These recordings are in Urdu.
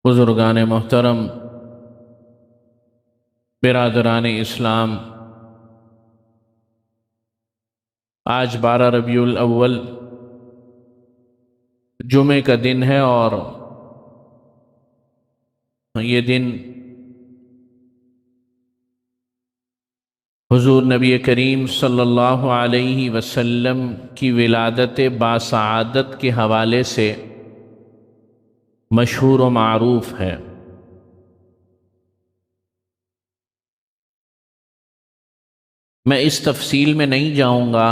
بزرگان محترم، برادران اسلام، آج 12 ربیع الاول جمعے کا دن ہے، اور یہ دن حضور نبی کریم صلی اللہ علیہ وسلم کی ولادت باسعادت کے حوالے سے مشہور و معروف ہے۔ میں اس تفصیل میں نہیں جاؤں گا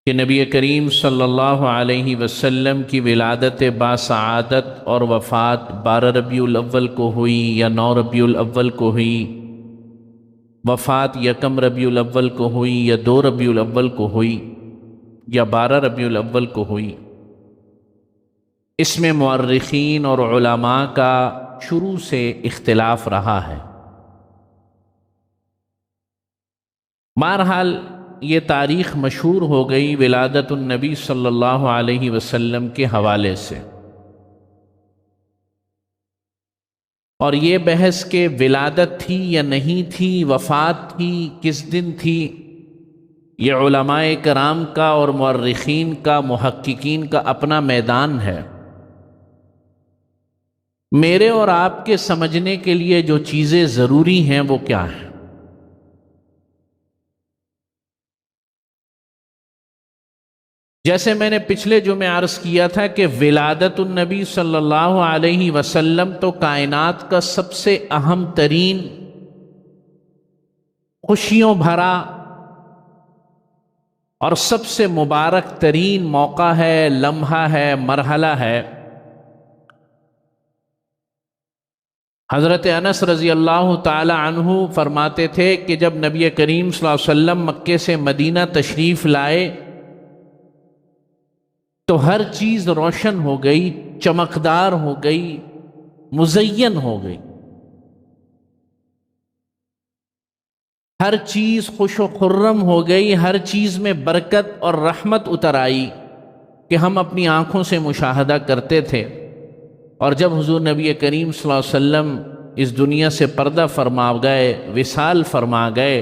کہ نبی کریم صلی اللہ علیہ وسلم کی ولادت باسعادت اور وفات 12 ربیع الاول کو ہوئی یا 9 ربیع الاول کو ہوئی، وفات 1 ربیع الاول کو ہوئی یا 2 ربیع الاول کو ہوئی یا 12 ربیع الاول کو ہوئی۔ اس میں مورخین اور علماء کا شروع سے اختلاف رہا ہے۔ بہرحال یہ تاریخ مشہور ہو گئی ولادت النبی صلی اللہ علیہ وسلم کے حوالے سے، اور یہ بحث کہ ولادت تھی یا نہیں تھی، وفات تھی، کس دن تھی، یہ علماء کرام کا اور مورخین کا، محققین کا اپنا میدان ہے۔ میرے اور آپ کے سمجھنے کے لیے جو چیزیں ضروری ہیں وہ کیا ہیں؟ جیسے میں نے پچھلے جمعے عرض کیا تھا کہ ولادت النبی صلی اللہ علیہ وسلم تو کائنات کا سب سے اہم ترین، خوشیوں بھرا اور سب سے مبارک ترین موقع ہے، لمحہ ہے، مرحلہ ہے۔ حضرت انس رضی اللہ تعالی عنہ فرماتے تھے کہ جب نبی کریم صلی اللہ علیہ وسلم مکے سے مدینہ تشریف لائے تو ہر چیز روشن ہو گئی، چمکدار ہو گئی، مزین ہو گئی، ہر چیز خوش و خرم ہو گئی، ہر چیز میں برکت اور رحمت اتر آئی کہ ہم اپنی آنکھوں سے مشاہدہ کرتے تھے۔ اور جب حضور نبی کریم صلی اللہ علیہ وسلم اس دنیا سے پردہ فرما گئے، وصال فرما گئے،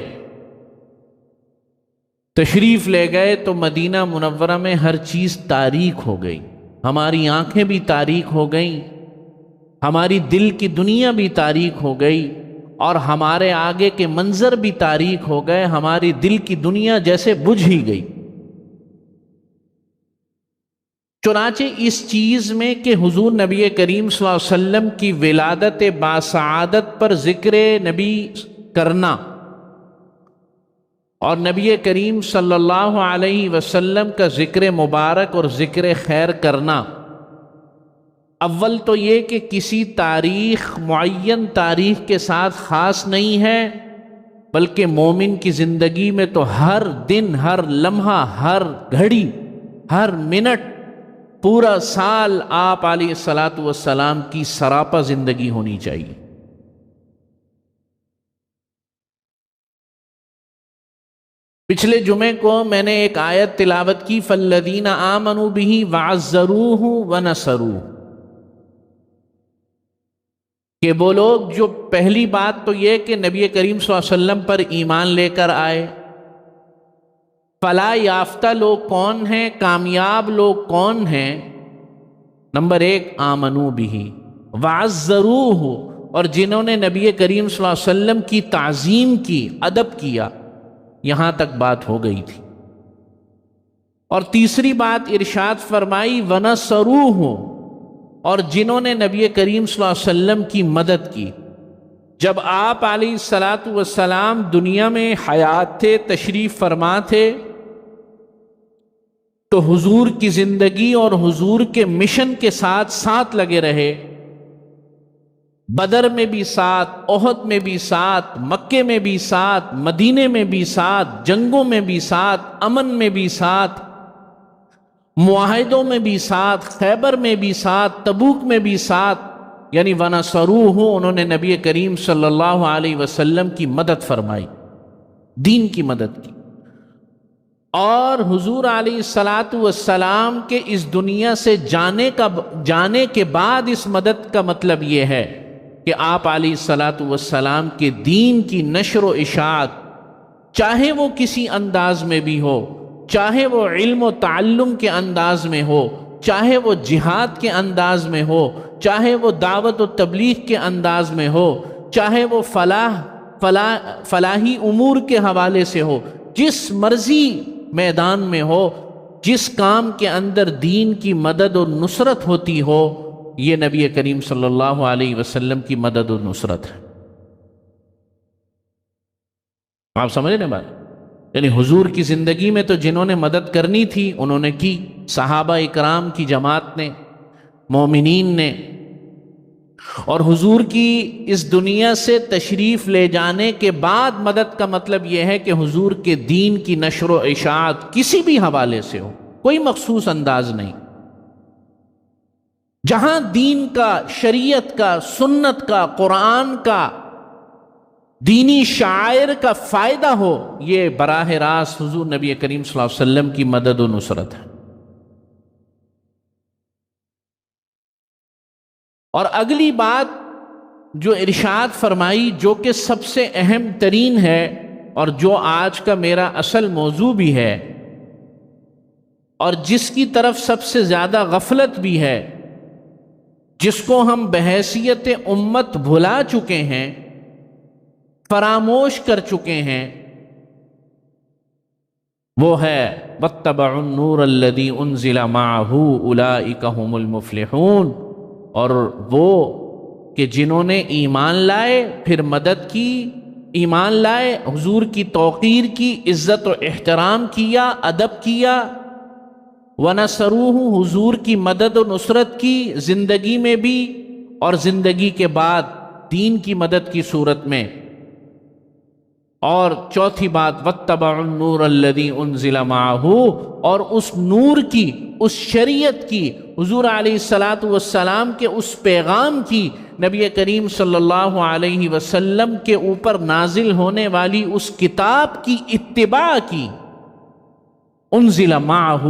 تشریف لے گئے، تو مدینہ منورہ میں ہر چیز تاریک ہو گئی، ہماری آنکھیں بھی تاریک ہو گئیں، ہماری دل کی دنیا بھی تاریک ہو گئی، اور ہمارے آگے کے منظر بھی تاریک ہو گئے، ہماری دل کی دنیا جیسے بجھ ہی گئی۔ چنانچہ اس چیز میں کہ حضور نبی کریم صلی اللہ علیہ وسلم کی ولادت باسعادت پر ذکر نبی کرنا اور نبی کریم صلی اللہ علیہ وسلم کا ذکر مبارک اور ذکر خیر کرنا، اول تو یہ کہ کسی تاریخ، معین تاریخ کے ساتھ خاص نہیں ہے، بلکہ مومن کی زندگی میں تو ہر دن، ہر لمحہ، ہر گھڑی، ہر منٹ، پورا سال آپ علیہ الصلاۃ والسلام کی سراپا زندگی ہونی چاہیے۔ پچھلے جمعے کو میں نے ایک آیت تلاوت کی، فَالَّذِينَ آمَنُوا بِهِ وَعَزَّرُوهُ وَنَصَرُوهُ، کہ وہ لوگ جو، پہلی بات تو یہ کہ نبی کریم صلی اللہ علیہ وسلم پر ایمان لے کر آئے۔ فلاح یافتہ لوگ کون ہیں، کامیاب لوگ کون ہیں؟ نمبر 1، آمنوا بہ وعزروہ، اور جنہوں نے نبی کریم صلی اللہ علیہ وسلم کی تعظیم کی، ادب کیا، یہاں تک بات ہو گئی تھی۔ اور تیسری بات ارشاد فرمائی ونصروہ، اور جنہوں نے نبی کریم صلی اللہ علیہ وسلم کی مدد کی۔ جب آپ علیہ الصلاۃ والسلام دنیا میں حیات تھے، تشریف فرما تھے، تو حضور کی زندگی اور حضور کے مشن کے ساتھ ساتھ لگے رہے۔ بدر میں بھی ساتھ، احد میں بھی ساتھ، مکے میں بھی ساتھ، مدینے میں بھی ساتھ، جنگوں میں بھی ساتھ، امن میں بھی ساتھ، معاہدوں میں بھی ساتھ، خیبر میں بھی ساتھ، تبوک میں بھی ساتھ، یعنی ونصروہ، انہوں نے نبی کریم صلی اللہ علیہ وسلم کی مدد فرمائی۔ دین کی مدد کی. اور حضور علیہ الصلاۃ والسلام کے اس دنیا سے جانے کے بعد اس مدد کا مطلب یہ ہے کہ آپ علیہ الصلاۃ والسلام کے دین کی نشر و اشاعت، چاہے وہ کسی انداز میں بھی ہو، چاہے وہ علم و تعلم کے انداز میں ہو، چاہے وہ جہاد کے انداز میں ہو، چاہے وہ دعوت و تبلیغ کے انداز میں ہو، چاہے وہ فلاحی امور کے حوالے سے ہو، جس مرضی میدان میں ہو، جس کام کے اندر دین کی مدد و نصرت ہوتی ہو، یہ نبی کریم صلی اللہ علیہ وسلم کی مدد و نصرت ہے. آپ سمجھ رہے ہیں بات؟ یعنی حضور کی زندگی میں تو جنہوں نے مدد کرنی تھی انہوں نے کی، صحابہ اکرام کی جماعت نے، مومنین نے. اور حضور کی اس دنیا سے تشریف لے جانے کے بعد مدد کا مطلب یہ ہے کہ حضور کے دین کی نشر و اشاعت کسی بھی حوالے سے ہو، کوئی مخصوص انداز نہیں، جہاں دین کا، شریعت کا، سنت کا، قرآن کا، دینی شاعر کا فائدہ ہو، یہ براہ راست حضور نبی کریم صلی اللہ علیہ وسلم کی مدد و نصرت ہے. اور اگلی بات جو ارشاد فرمائی، جو کہ سب سے اہم ترین ہے اور جو آج کا میرا اصل موضوع بھی ہے اور جس کی طرف سب سے زیادہ غفلت بھی ہے، جس کو ہم بحیثیت امت بھلا چکے ہیں، فراموش کر چکے ہیں، وہ ہے وَاتَّبَعُوا النُّورَ الَّذِي أُنزِلَ مَعَهُ أُولَئِكَ هُمُ الْمُفْلِحُونَ. اور وہ کہ جنہوں نے ایمان لائے، پھر مدد کی، ایمان لائے، حضور کی توقیر کی، عزت و احترام کیا، ادب کیا، وَنَصَرُوهُ، حضور کی مدد و نصرت کی، زندگی میں بھی اور زندگی کے بعد دین کی مدد کی صورت میں. اور چوتھی بات وَاتَّبَعُوا النُّورَ الَّذِي أُنزِلَ مَعَهُ، اور اس نور کی، اس شریعت کی، حضور علیہ الصلاۃ والسلام کے اس پیغام کی، نبی کریم صلی اللہ علیہ وسلم کے اوپر نازل ہونے والی اس کتاب کی اتباع کی. انزل معہ،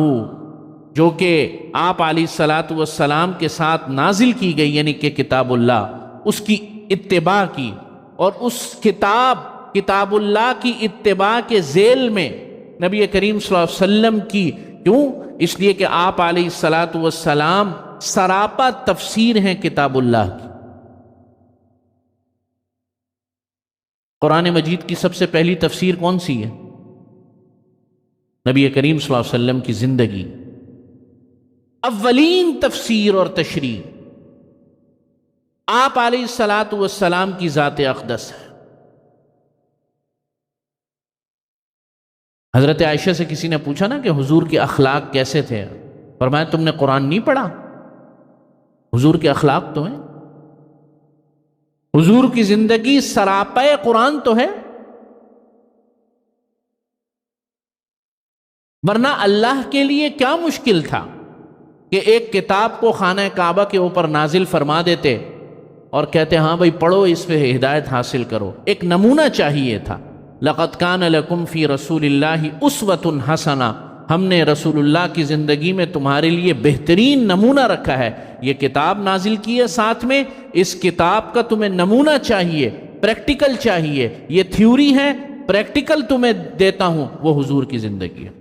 جو کہ آپ علیہ الصلاۃ والسلام کے ساتھ نازل کی گئی، یعنی کہ کتاب اللہ، اس کی اتباع کی. اور اس کتاب اللہ کی اتباع کے ذیل میں نبی کریم صلی اللہ علیہ وسلم کی، کیوں؟ اس لیے کہ آپ علیہ الصلاۃ والسلام سراپا تفسیر ہیں کتاب اللہ کی. قرآن مجید کی سب سے پہلی تفسیر کون سی ہے؟ نبی کریم صلی اللہ علیہ وسلم کی زندگی، اولین تفسیر اور تشریح آپ علیہ الصلاۃ والسلام کی ذات اقدس ہے. حضرت عائشہ سے کسی نے پوچھا نا کہ حضور کے اخلاق کیسے تھے، فرمایا تم نے قرآن نہیں پڑھا؟ حضور کے اخلاق تو ہیں، حضور کی زندگی سراپا قرآن تو ہے، ورنہ اللہ کے لیے کیا مشکل تھا کہ ایک کتاب کو خانہ کعبہ کے اوپر نازل فرما دیتے اور کہتے ہاں بھائی پڑھو، اس پہ ہدایت حاصل کرو. ایک نمونہ چاہیے تھا. لَقَدْ كَانَ لَكُمْ فِي رَسُولِ اللَّهِ أُسْوَةٌ حَسَنَةٌ، ہم نے رسول اللہ کی زندگی میں تمہارے لیے بہترین نمونہ رکھا ہے. یہ کتاب نازل کی ہے، ساتھ میں اس کتاب کا تمہیں نمونہ چاہیے، پریکٹیکل چاہیے. یہ تھیوری ہے، پریکٹیکل تمہیں دیتا ہوں، وہ حضور کی زندگی ہے.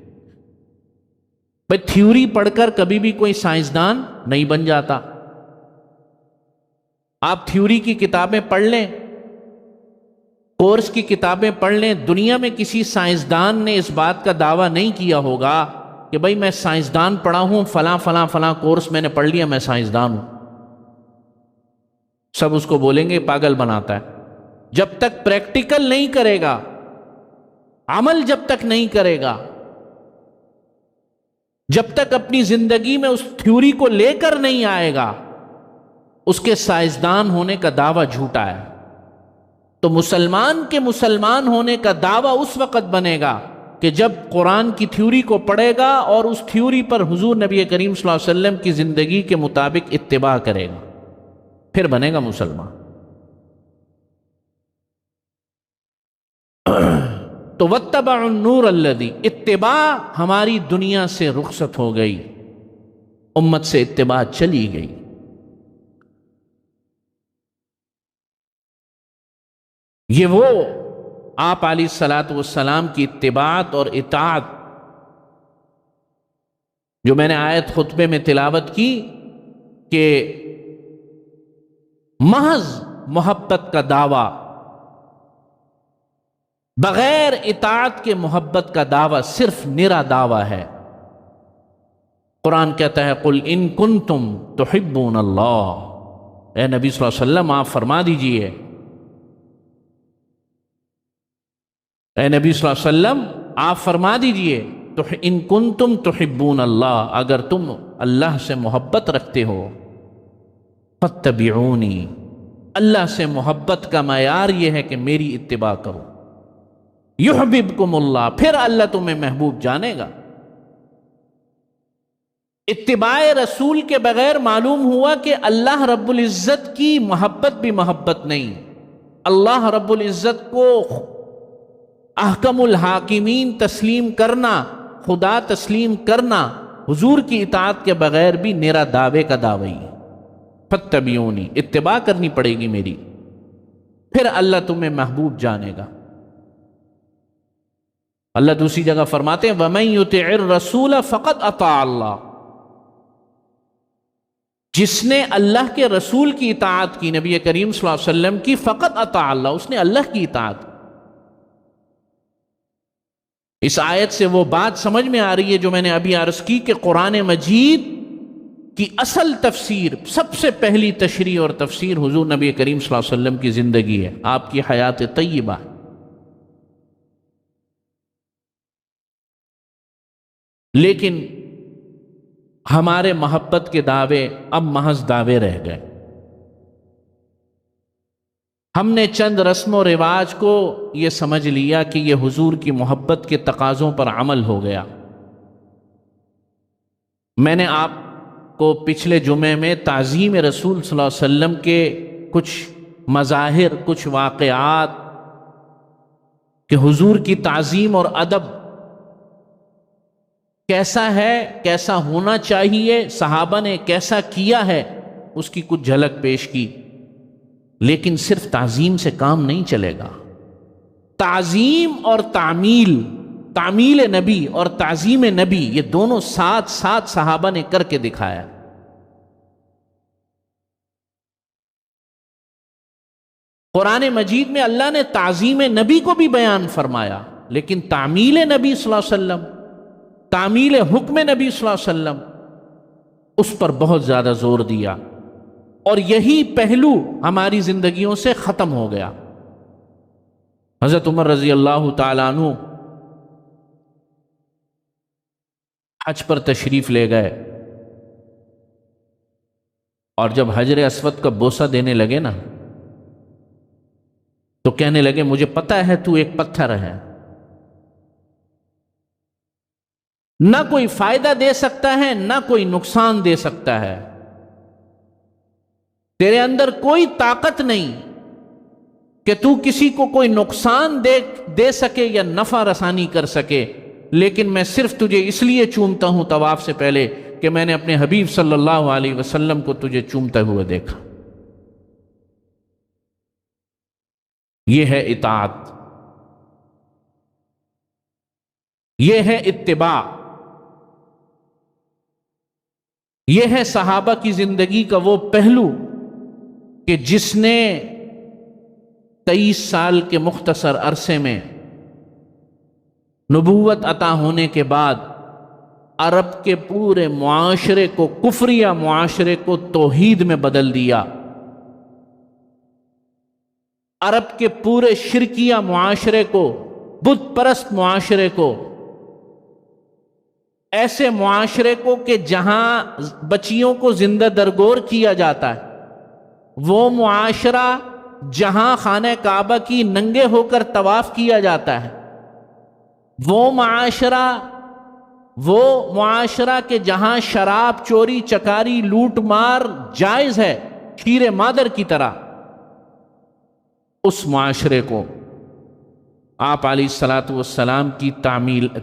بھائی تھیوری پڑھ کر کبھی بھی کوئی سائنسدان نہیں بن جاتا. آپ تھیوری کی کتابیں پڑھ لیں، کورس کی کتابیں پڑھ لیں، دنیا میں کسی سائنسدان نے اس بات کا دعویٰ نہیں کیا ہوگا کہ بھائی میں سائنسدان پڑھا ہوں، فلاں فلاں فلاں کورس میں نے پڑھ لیا، میں سائنسدان ہوں. سب اس کو بولیں گے پاگل بناتا ہے. جب تک پریکٹیکل نہیں کرے گا، عمل جب تک نہیں کرے گا، جب تک اپنی زندگی میں اس تھیوری کو لے کر نہیں آئے گا، اس کے سائنسدان ہونے کا دعویٰ جھوٹا ہے. تو مسلمان کے مسلمان ہونے کا دعویٰ اس وقت بنے گا کہ جب قرآن کی تھیوری کو پڑھے گا اور اس تھیوری پر حضور نبی کریم صلی اللہ علیہ وسلم کی زندگی کے مطابق اتباع کرے گا، پھر بنے گا مسلمان. تو واتبعوا النور الذی، اتباع ہماری دنیا سے رخصت ہو گئی، امت سے اتباع چلی گئی۔ یہ وہ آپ علیہ الصلاۃ والسلام کی اتباعت اور اطاعت جو میں نے آیت خطبے میں تلاوت کی کہ محض محبت کا دعویٰ، بغیر اطاعت کے محبت کا دعویٰ صرف نرا دعویٰ ہے۔ قرآن کہتا ہے قل ان کنتم تحبون اللہ، اے نبی صلی اللہ علیہ وسلم آپ فرما دیجئے، اے نبی صلی اللہ علیہ وسلم آپ فرما دیجئے ان کنتم تحبون اللہ، اگر تم اللہ سے محبت رکھتے ہو، فاتبعونی، اللہ سے محبت کا معیار یہ ہے کہ میری اتباع کرو، یحببکم اللہ، پھر اللہ تمہیں محبوب جانے گا۔ اتباع رسول کے بغیر معلوم ہوا کہ اللہ رب العزت کی محبت بھی محبت نہیں، اللہ رب العزت کو احکم الحاکمین تسلیم کرنا، خدا تسلیم کرنا، حضور کی اطاعت کے بغیر بھی میرا دعوے کا دعوی، فاتبعونی، اتباع کرنی پڑے گی میری، پھر اللہ تمہیں محبوب جانے گا۔ اللہ دوسری جگہ فرماتے ہیں وَمَن يُطِعِ الرَّسُولَ فَقَدْ أَطَاعَ اللَّهَ، جس نے اللہ کے رسول کی اطاعت کی، نبی کریم صلی اللہ علیہ وسلم کی، فقط اطاع اللہ، اس نے اللہ کی اطاعت کی۔ اس آیت سے وہ بات سمجھ میں آ رہی ہے جو میں نے ابھی عرض کی کہ قرآن مجید کی اصل تفسیر، سب سے پہلی تشریح اور تفسیر حضور نبی کریم صلی اللہ علیہ وسلم کی زندگی ہے، آپ کی حیات طیبہ۔ لیکن ہمارے محبت کے دعوے اب محض دعوے رہ گئے، ہم نے چند رسم و رواج کو یہ سمجھ لیا کہ یہ حضور کی محبت کے تقاضوں پر عمل ہو گیا۔ میں نے آپ کو پچھلے جمعے میں تعظیم رسول صلی اللہ علیہ وسلم کے کچھ مظاہر، کچھ واقعات کہ حضور کی تعظیم اور ادب کیسا ہے، کیسا ہونا چاہیے، صحابہ نے کیسا کیا ہے، اس کی کچھ جھلک پیش کی۔ لیکن صرف تعظیم سے کام نہیں چلے گا، تعظیم اور تعمیل، تعمیل نبی اور تعظیم نبی، یہ دونوں ساتھ ساتھ صحابہ نے کر کے دکھایا۔ قرآن مجید میں اللہ نے تعظیم نبی کو بھی بیان فرمایا، لیکن تعمیل نبی صلی اللہ علیہ وسلم، تعمیل حکم نبی صلی اللہ علیہ وسلم، اس پر بہت زیادہ زور دیا، اور یہی پہلو ہماری زندگیوں سے ختم ہو گیا۔ حضرت عمر رضی اللہ تعالیٰ عنہ حج پر تشریف لے گئے، اور جب حجر اسود کا بوسہ دینے لگے نا تو کہنے لگے مجھے پتا ہے تو ایک پتھر ہے، نہ کوئی فائدہ دے سکتا ہے نہ کوئی نقصان دے سکتا ہے، تیرے اندر کوئی طاقت نہیں کہ تو کسی کو کوئی نقصان دے سکے یا نفع رسانی کر سکے، لیکن میں صرف تجھے اس لیے چومتا ہوں طواف سے پہلے کہ میں نے اپنے حبیب صلی اللہ علیہ وسلم کو تجھے چومتے ہوئے دیکھا۔ یہ ہے اطاعت، یہ ہے اتباع، یہ ہے صحابہ کی زندگی کا وہ پہلو کہ جس نے 23 سال کے مختصر عرصے میں نبوت عطا ہونے کے بعد عرب کے پورے معاشرے کو، کفریہ معاشرے کو توحید میں بدل دیا، عرب کے پورے شرکیہ معاشرے کو، بت پرست معاشرے کو، ایسے معاشرے کو کہ جہاں بچیوں کو زندہ درگور کیا جاتا ہے، وہ معاشرہ جہاں خانہ کعبہ کی ننگے ہو کر طواف کیا جاتا ہے، وہ معاشرہ کہ جہاں شراب، چوری چکاری، لوٹ مار جائز ہے شیر مادر کی طرح، اس معاشرے کو آپ علیہ الصلاۃ والسلام کی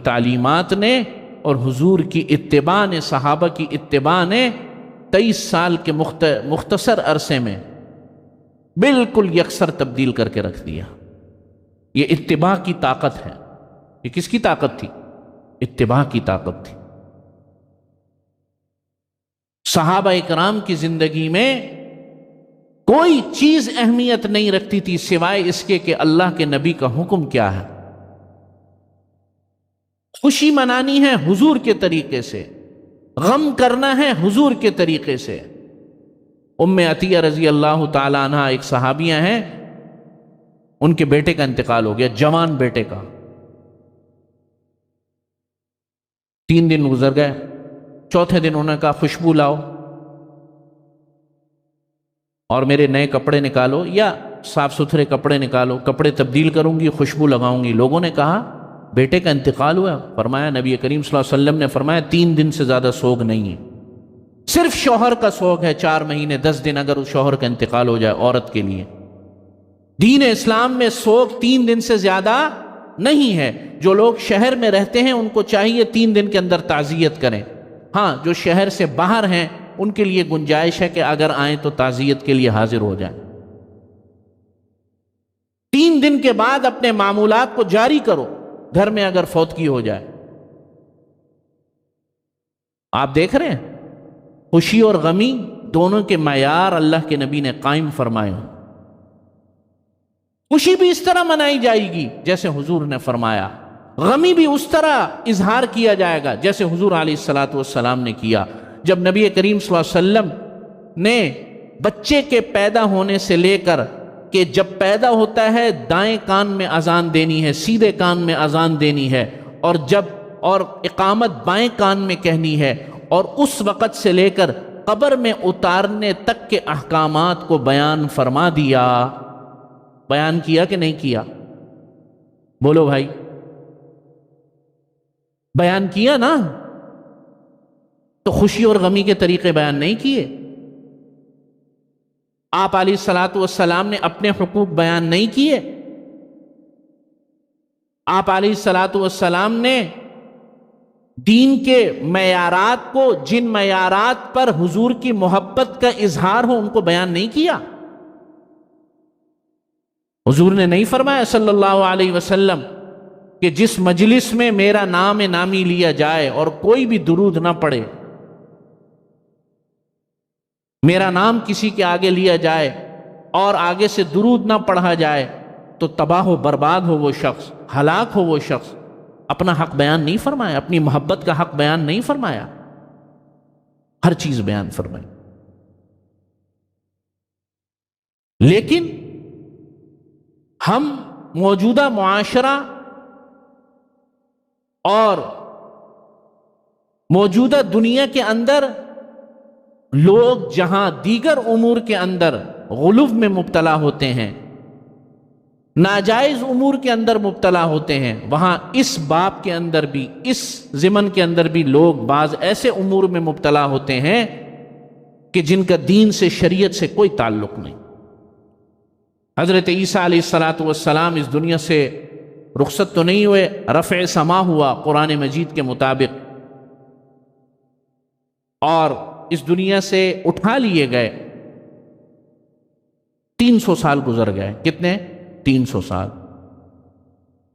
تعلیمات نے اور حضور کی اتباع نے، صحابہ کی اتباع نے 23 سال کے مختصر عرصے میں بالکل یکسر تبدیل کر کے رکھ دیا۔ یہ اتباع کی طاقت ہے۔ یہ کس کی طاقت تھی؟ اتباع کی طاقت تھی۔ صحابہ اکرام کی زندگی میں کوئی چیز اہمیت نہیں رکھتی تھی سوائے اس کے کہ اللہ کے نبی کا حکم کیا ہے۔ خوشی منانی ہے حضور کے طریقے سے، غم کرنا ہے حضور کے طریقے سے۔ ام عطیہ رضی اللہ تعالی عنہ ایک صحابیہ ہیں، ان کے بیٹے کا انتقال ہو گیا، جوان بیٹے کا۔ 3 دن گزر گئے، چوتھے دن انہوں نے کہا خوشبو لاؤ اور میرے نئے کپڑے نکالو، یا صاف ستھرے کپڑے نکالو، کپڑے تبدیل کروں گی، خوشبو لگاؤں گی۔ لوگوں نے کہا بیٹے کا انتقال ہوا؟ فرمایا، نبی کریم صلی اللہ علیہ وسلم نے فرمایا 3 دن سے زیادہ سوگ نہیں ہے، صرف شوہر کا سوگ ہے 4 مہینے 10 دن اگر اس شوہر کا انتقال ہو جائے عورت کے لیے۔ دین اسلام میں سوگ 3 دن سے زیادہ نہیں ہے۔ جو لوگ شہر میں رہتے ہیں ان کو چاہیے 3 دن کے اندر تعزیت کریں۔ ہاں، جو شہر سے باہر ہیں ان کے لیے گنجائش ہے کہ اگر آئیں تو تعزیت کے لیے حاضر ہو جائیں۔ 3 دن کے بعد اپنے معمولات کو جاری کرو گھر میں اگر فوتگی ہو جائے۔ آپ دیکھ رہے ہیں خوشی اور غمی دونوں کے معیار اللہ کے نبی نے قائم فرمائے ہیں۔ خوشی بھی اس طرح منائی جائے گی جیسے حضور نے فرمایا، غمی بھی اس طرح اظہار کیا جائے گا جیسے حضور علیہ الصلاۃ والسلام نے کیا۔ جب نبی کریم صلی اللہ علیہ وسلم نے بچے کے پیدا ہونے سے لے کر کہ جب پیدا ہوتا ہے دائیں کان میں اذان دینی ہے، سیدھے کان میں اذان دینی ہے، اور اقامت بائیں کان میں کہنی ہے، اور اس وقت سے لے کر قبر میں اتارنے تک کے احکامات کو بیان فرما دیا۔ بیان کیا کہ نہیں کیا؟ بولو بھائی، بیان کیا نا؟ تو خوشی اور غمی کے طریقے بیان نہیں کیے؟ آپ علیہ الصلاۃ والسلام نے اپنے حقوق بیان نہیں کیے؟ آپ علیہ الصلاۃ والسلام نے دین کے معیارات کو، جن معیارات پر حضور کی محبت کا اظہار ہو، ان کو بیان نہیں کیا؟ حضور نے نہیں فرمایا صلی اللہ علیہ وسلم کہ جس مجلس میں میرا نام نامی لیا جائے اور کوئی بھی درود نہ پڑے، میرا نام کسی کے آگے لیا جائے اور آگے سے درود نہ پڑھا جائے تو تباہ و برباد ہو وہ شخص، ہلاک ہو وہ شخص۔ اپنا حق بیان نہیں فرمایا، اپنی محبت کا حق بیان نہیں فرمایا، ہر چیز بیان فرمائی۔ لیکن ہم موجودہ معاشرہ اور موجودہ دنیا کے اندر لوگ جہاں دیگر امور کے اندر غلو میں مبتلا ہوتے ہیں، ناجائز امور کے اندر مبتلا ہوتے ہیں، وہاں اس باب کے اندر بھی، اس ضمن کے اندر بھی لوگ بعض ایسے امور میں مبتلا ہوتے ہیں کہ جن کا دین سے، شریعت سے کوئی تعلق نہیں۔ حضرت عیسیٰ علیہ الصلاۃ والسلام اس دنیا سے رخصت تو نہیں ہوئے، رفع سما ہوا قرآن مجید کے مطابق، اور اس دنیا سے اٹھا لیے گئے۔ 300 سال گزر گئے۔ کتنے؟ 300 سال۔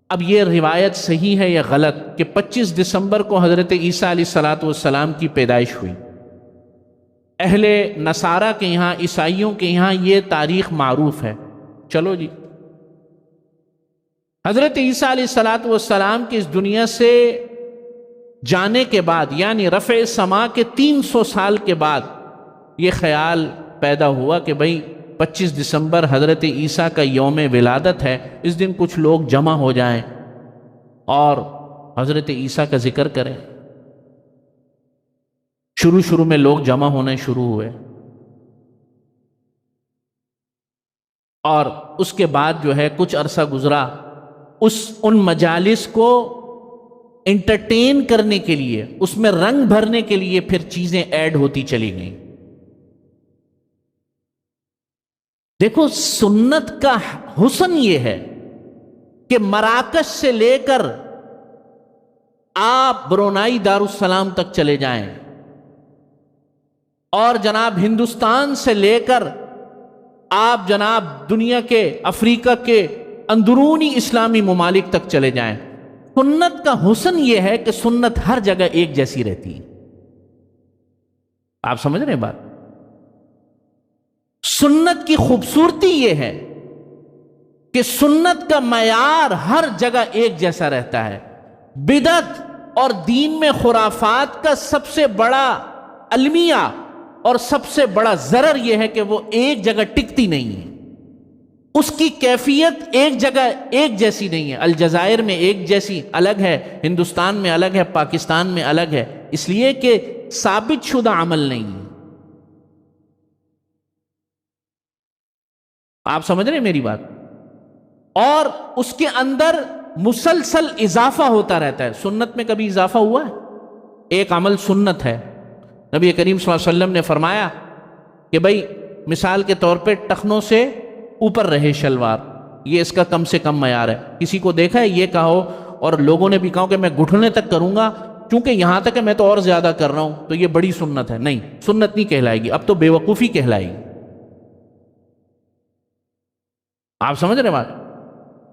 اب یہ روایت صحیح ہے یا غلط کہ 25 دسمبر کو حضرت عیسیٰ علیہ الصلاۃ والسلام کی پیدائش ہوئی؟ اہل نصارہ کے یہاں، عیسائیوں کے یہاں یہ تاریخ معروف ہے۔ چلو جی، حضرت عیسیٰ علیہ الصلاۃ والسلام کی اس دنیا سے جانے کے بعد، یعنی رفع سما کے 300 سال کے بعد، یہ خیال پیدا ہوا کہ بھئی 25 دسمبر حضرت عیسیٰ کا یوم ولادت ہے، اس دن کچھ لوگ جمع ہو جائیں اور حضرت عیسیٰ کا ذکر کریں۔ شروع میں لوگ جمع ہونے شروع ہوئے، اور اس کے بعد جو ہے کچھ عرصہ گزرا، ان مجالس کو انٹرٹین کرنے کے لیے، اس میں رنگ بھرنے کے لیے پھر چیزیں ایڈ ہوتی چلی گئیں۔ دیکھو، سنت کا حسن یہ ہے کہ مراکش سے لے کر آپ برونائی دارالسلام تک چلے جائیں اور جناب ہندوستان سے لے کر آپ جناب دنیا کے افریقہ کے اندرونی اسلامی ممالک تک چلے جائیں، سنت کا حسن یہ ہے کہ سنت ہر جگہ ایک جیسی رہتی ہے۔ آپ سمجھ رہے ہیں بات؟ سنت کی خوبصورتی یہ ہے کہ سنت کا معیار ہر جگہ ایک جیسا رہتا ہے۔ بدعت اور دین میں خرافات کا سب سے بڑا المیہ اور سب سے بڑا ضرر یہ ہے کہ وہ ایک جگہ ٹکتی نہیں ہے، اس کی کیفیت ایک جگہ ایک جیسی نہیں ہے۔ الجزائر میں ایک جیسی الگ ہے، ہندوستان میں الگ ہے، پاکستان میں الگ ہے، اس لیے کہ ثابت شدہ عمل نہیں ہے۔ آپ سمجھ رہے ہیں میری بات؟ اور اس کے اندر مسلسل اضافہ ہوتا رہتا ہے۔ سنت میں کبھی اضافہ ہوا ہے؟ ایک عمل سنت ہے، نبی کریم صلی اللہ علیہ وسلم نے فرمایا کہ بھائی مثال کے طور پہ ٹخنوں سے اوپر رہے شلوار، یہ اس کا کم سے کم معیار ہے۔ کسی کو دیکھا ہے یہ کہو اور لوگوں نے بھی کہا کہ میں گھٹنے تک کروں گا کیونکہ یہاں تک ہے میں تو اور زیادہ کر رہا ہوں تو یہ بڑی سنت ہے؟ نہیں، سنت نہیں کہلائے گی، اب تو بے وقوفی کہلائے گی۔ آپ سمجھ رہے بات؟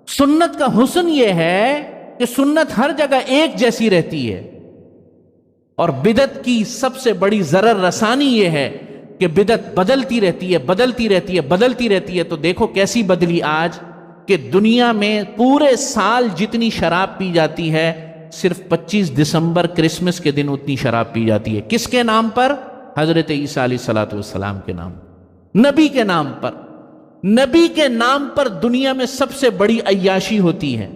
سنت کا حسن یہ ہے کہ سنت ہر جگہ ایک جیسی رہتی ہے، اور بدعت کی سب سے بڑی ضرر رسانی یہ ہے کہ بدعت بدلتی رہتی ہے، بدلتی رہتی ہے، بدلتی رہتی ہے۔ تو دیکھو کیسی بدلی آج کہ دنیا میں پورے سال جتنی شراب پی جاتی ہے صرف 25 دسمبر کرسمس کے دن اتنی شراب پی جاتی ہے۔ کس کے نام پر؟ حضرت عیسیٰ علیہ الصلوۃ والسلام کے نام، نبی کے نام پر۔ نبی کے نام پر دنیا میں سب سے بڑی عیاشی ہوتی ہے۔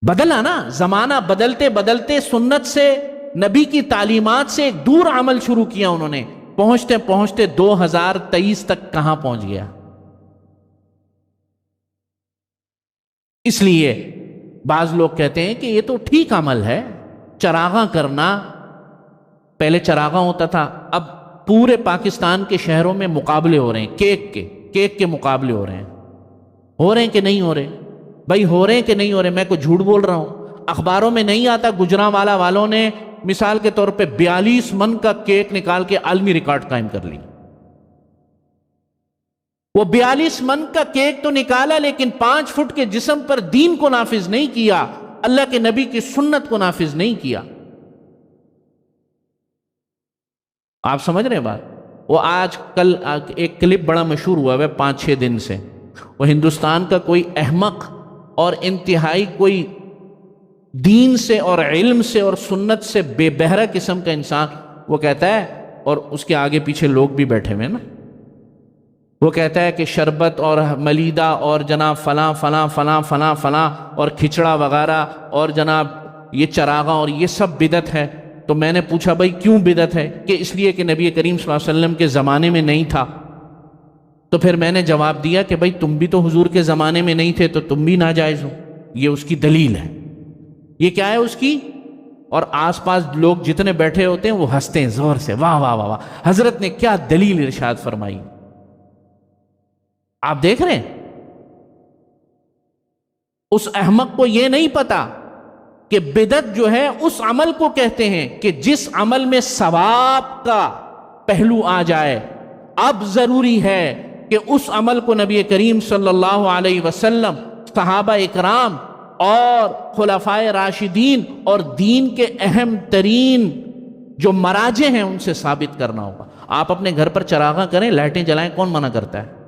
بدلا نا زمانہ، بدلتے بدلتے سنت سے، نبی کی تعلیمات سے ایک دور عمل شروع کیا انہوں نے، پہنچتے پہنچتے 2023 تک کہاں پہنچ گیا۔ اس لیے بعض لوگ کہتے ہیں کہ یہ تو ٹھیک عمل ہے چراغاں کرنا، پہلے چراغاں ہوتا تھا، اب پورے پاکستان کے شہروں میں مقابلے ہو رہے ہیں کیک کے مقابلے ہو رہے ہیں کہ نہیں ہو رہے؟ بھائی ہو رہے ہیں کہ نہیں ہو رہے؟ میں کوئی جھوٹ بول رہا ہوں؟ اخباروں میں نہیں آتا گجرانوالا والوں نے مثال کے طور پہ 42 من کا کیک نکال کے عالمی ریکارڈ قائم کر لی۔ وہ 42 من کا کیک تو نکالا لیکن 5 فٹ کے جسم پر دین کو نافذ نہیں کیا، اللہ کے نبی کی سنت کو نافذ نہیں کیا۔ آپ سمجھ رہے ہیں بات؟ وہ آج کل ایک کلپ بڑا مشہور ہوا ہے 5-6 دن سے، وہ ہندوستان کا کوئی احمق اور انتہائی کوئی دین سے اور علم سے اور سنت سے بے بہرہ قسم کا انسان، وہ کہتا ہے، اور اس کے آگے پیچھے لوگ بھی بیٹھے ہوئے نا، وہ کہتا ہے کہ شربت اور ملیدہ اور جناب فلاں فلاں فلاں فلاں فلاں اور کھچڑا وغیرہ اور جناب یہ چراغاں اور یہ سب بدعت ہے۔ تو میں نے پوچھا بھائی کیوں بدعت ہے؟ کہ اس لیے کہ نبی کریم صلی اللہ علیہ وسلم کے زمانے میں نہیں تھا۔ تو پھر میں نے جواب دیا کہ بھائی تم بھی تو حضور کے زمانے میں نہیں تھے تو تم بھی ناجائز ہو، یہ اس کی دلیل ہے۔ یہ کیا ہے اس کی؟ اور آس پاس لوگ جتنے بیٹھے ہوتے ہیں وہ ہنستے ہیں زور سے، واہ واہ واہ واہ، حضرت نے کیا دلیل ارشاد فرمائی۔ آپ دیکھ رہے ہیں اس احمق کو یہ نہیں پتا کہ بدعت جو ہے اس عمل کو کہتے ہیں کہ جس عمل میں ثواب کا پہلو آ جائے۔ اب ضروری ہے کہ اس عمل کو نبی کریم صلی اللہ علیہ وسلم، صحابہ اکرام اور خلفائے راشدین اور دین کے اہم ترین جو مراجع ہیں ان سے ثابت کرنا ہوگا۔ آپ اپنے گھر پر چراغاں کریں، لائٹیں جلائیں، کون منع کرتا ہے؟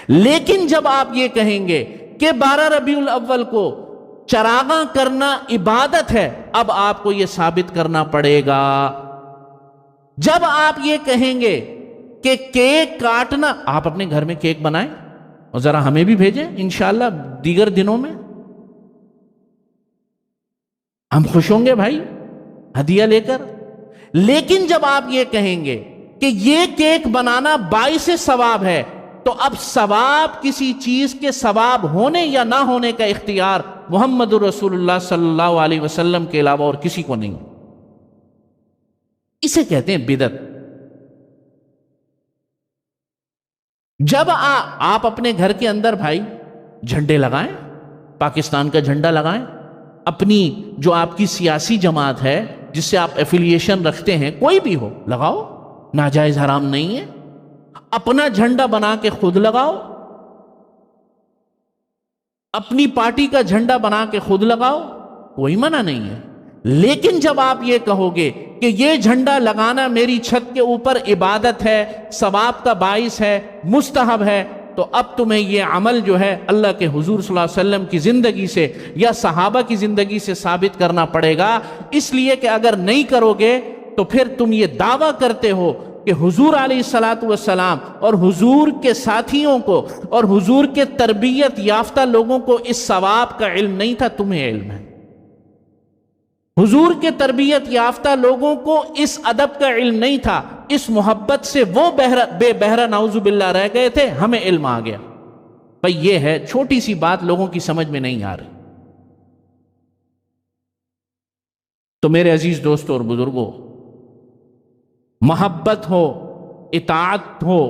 لیکن جب آپ یہ کہیں گے کہ 12 ربیع الاول کو چراغاں کرنا عبادت ہے، اب آپ کو یہ ثابت کرنا پڑے گا۔ جب آپ یہ کہیں گے کہ کیک کاٹنا، آپ اپنے گھر میں کیک بنائیں اور ذرا ہمیں بھی بھیجیں انشاءاللہ دیگر دنوں میں، ہم خوش ہوں گے بھائی ہدیہ لے کر۔ لیکن جب آپ یہ کہیں گے کہ یہ کیک بنانا باعث ثواب ہے، تو اب ثواب کسی چیز کے ثواب ہونے یا نہ ہونے کا اختیار محمد رسول اللہ صلی اللہ علیہ وسلم کے علاوہ اور کسی کو نہیں۔ اسے کہتے ہیں بدعت۔ جب آپ اپنے گھر کے اندر بھائی جھنڈے لگائیں، پاکستان کا جھنڈا لگائیں، اپنی جو آپ کی سیاسی جماعت ہے جس سے آپ ایفیلیشن رکھتے ہیں کوئی بھی ہو لگاؤ، ناجائز حرام نہیں ہے، اپنا جھنڈا بنا کے خود لگاؤ، اپنی پارٹی کا جھنڈا بنا کے خود لگاؤ، کوئی منع نہیں ہے۔ لیکن جب آپ یہ کہو گے کہ یہ جھنڈا لگانا میری چھت کے اوپر عبادت ہے، ثواب کا باعث ہے، مستحب ہے، تو اب تمہیں یہ عمل جو ہے اللہ کے حضور صلی اللہ علیہ وسلم کی زندگی سے یا صحابہ کی زندگی سے ثابت کرنا پڑے گا، اس لیے کہ اگر نہیں کرو گے تو پھر تم یہ دعویٰ کرتے ہو کہ حضور علیہ الصلوۃ والسلام اور حضور کے ساتھیوں کو اور حضور کے تربیت یافتہ لوگوں کو اس ثواب کا علم نہیں تھا، تمہیں علم ہے۔ حضور کے تربیت یافتہ لوگوں کو اس ادب کا علم نہیں تھا، اس محبت سے وہ بے بہرہ نعوذ باللہ رہ گئے تھے، ہمیں علم آ گیا۔ بھئی یہ ہے چھوٹی سی بات، لوگوں کی سمجھ میں نہیں آ رہی۔ تو میرے عزیز دوستوں اور بزرگوں، محبت ہو، اطاعت ہو،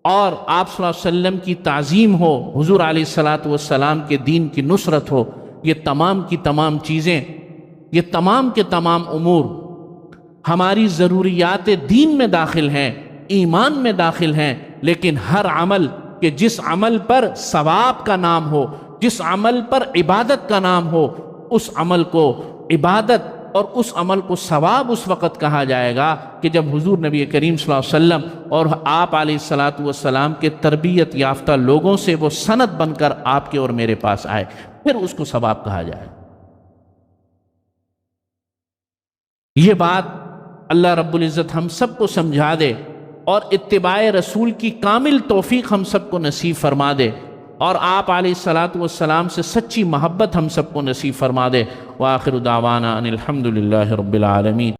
اور آپ صلی اللہ علیہ وسلم کی تعظیم ہو، حضور علیہ الصلوۃ والسلام کے دین کی نصرت ہو، یہ تمام کی تمام چیزیں، یہ تمام کے تمام امور ہماری ضروریات دین میں داخل ہیں، ایمان میں داخل ہیں۔ لیکن ہر عمل کہ جس عمل پر ثواب کا نام ہو، جس عمل پر عبادت کا نام ہو، اس عمل کو عبادت اور اس عمل کو ثواب اس وقت کہا جائے گا کہ جب حضور نبی کریم صلی اللہ علیہ وسلم اور آپ علیہ الصلوۃ والسلام کے تربیت یافتہ لوگوں سے وہ سند بن کر آپ کے اور میرے پاس آئے، پھر اس کو ثواب کہا جائے۔ یہ بات اللہ رب العزت ہم سب کو سمجھا دے اور اتباع رسول کی کامل توفیق ہم سب کو نصیب فرما دے، اور آپ علیہ الصلوۃ والسلام سے سچی محبت ہم سب کو نصیب فرما دے۔ وآخر دعوانا ان الحمد للہ رب العالمین۔